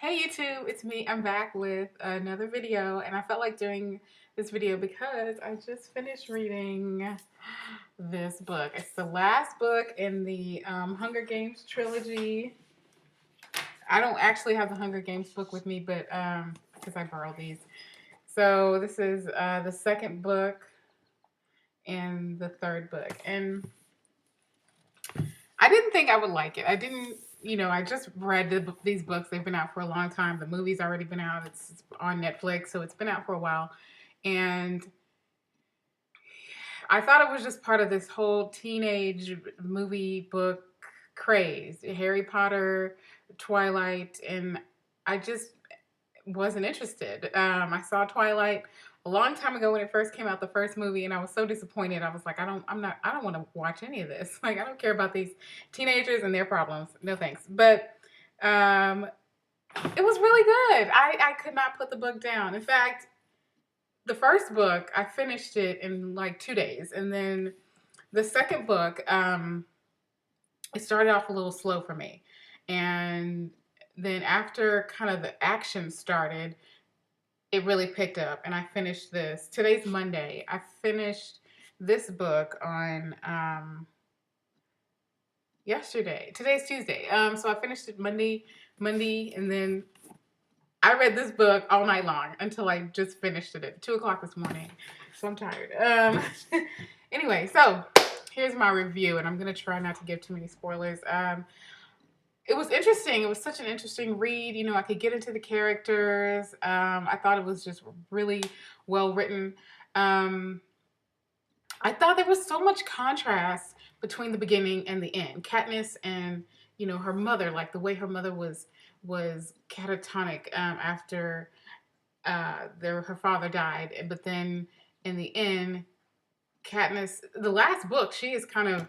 Hey YouTube, it's me. I'm back with another video, and I felt like doing this video because I just finished reading this book. It's the last book in the Hunger Games trilogy. I don't actually have the Hunger Games book with me, but because I borrowed these. So this is the second book and the third book, and I didn't think I would like it. I didn't, I just read these books. They've been out for a long time. The movie's already been out. It's on Netflix, so it's been out for a while. And I thought it was just part of this whole teenage movie book craze. Harry Potter, Twilight, and I just wasn't interested. I saw Twilight a long time ago when it first came out, the first movie, and I was so disappointed. I was like, I don't want to watch any of this. Like, I don't care about these teenagers and their problems. No thanks. But it was really good. I could not put the book down. In fact, the first book, I finished it in like 2 days. And then the second book, it started off a little slow for me. And then after kind of the action started, it really picked up, and I finished this. Today's Monday. I finished this book on yesterday. Today's Tuesday. So I finished it Monday, and then I read this book all night long until I just finished it at 2 o'clock this morning. So I'm tired. Anyway, so here's my review, and I'm gonna try not to give too many spoilers. It was interesting. It was such an interesting read. I could get into the characters. I thought it was just really well written. I thought there was so much contrast between the beginning and the end. Katniss and her mother, like the way her mother was catatonic after her father died, but then in the end, Katniss, the last book, she is kind of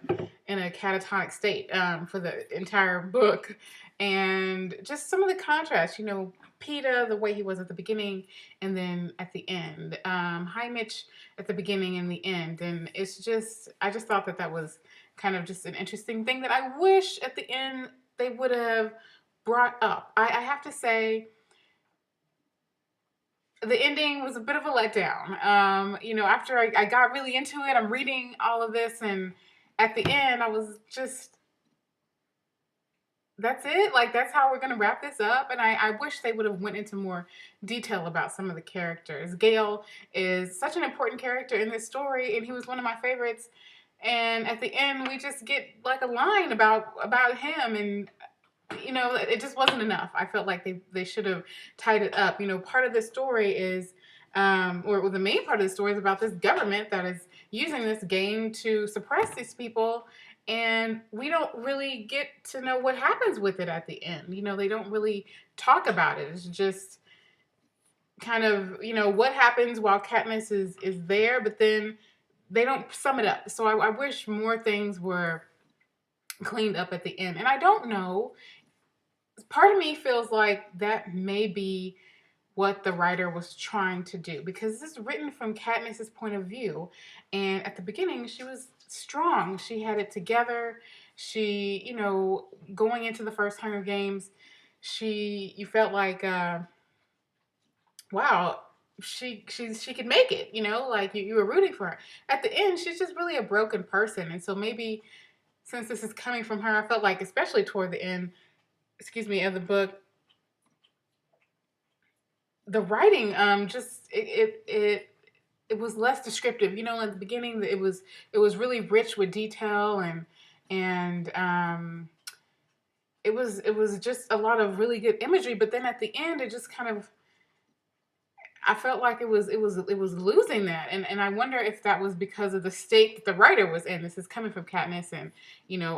in a catatonic state for the entire book. And just some of the contrast, Peeta, the way he was at the beginning and then at the end. Haymitch at the beginning and the end. And I just thought that was kind of just an interesting thing that I wish at the end they would have brought up. I have to say, the ending was a bit of a letdown. After I got really into it, I'm reading all of this, and at the end, I was just, that's it? Like, that's how we're going to wrap this up? And I wish they would have went into more detail about some of the characters. Gale is such an important character in this story, and he was one of my favorites. And at the end, we just get, like, a line about him, and it just wasn't enough. I felt like they should have tied it up. Part of the story is, or the main part of the story is about this government that is using this game to suppress these people, and we don't really get to know what happens with it at the end. They don't really talk about it. It's just kind of, what happens while Katniss is there, but then they don't sum it up. So I wish more things were cleaned up at the end. And I don't know, part of me feels like that may be what the writer was trying to do, because this is written from Katniss's point of view, and at the beginning she was strong. She had it together. She, going into the first Hunger Games, you felt like, wow, she could make it. Like you were rooting for her. At the end, she's just really a broken person, and so maybe since this is coming from her, I felt like, especially toward the end, of the book, the writing just it was less descriptive. At the beginning, it was really rich with detail, and it was just a lot of really good imagery. But then at the end, it just kind of, I felt like it was losing that, and I wonder if that was because of the state that the writer was in. This is coming from Katniss, and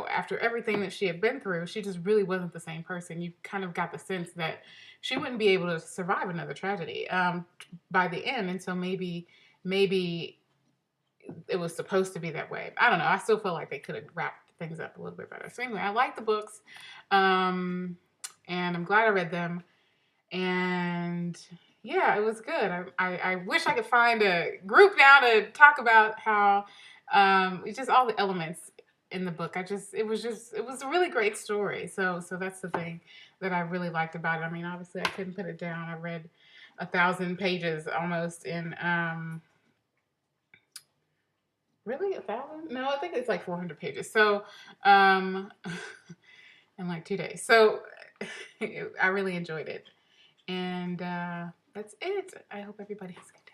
after everything that she had been through, she just really wasn't the same person. You kind of got the sense that she wouldn't be able to survive another tragedy by the end, and so maybe it was supposed to be that way. I don't know. I still feel like they could have wrapped things up a little bit better. So anyway, I like the books, and I'm glad I read them, and yeah, it was good. I wish I could find a group now to talk about how it's just all the elements in the book. It was a really great story. So that's the thing that I really liked about it. I mean, obviously I couldn't put it down. I read 1,000 pages almost in really 1,000? No, I think it's like 400 pages. So in like 2 days. So I really enjoyed it. And that's it. I hope everybody has a good day.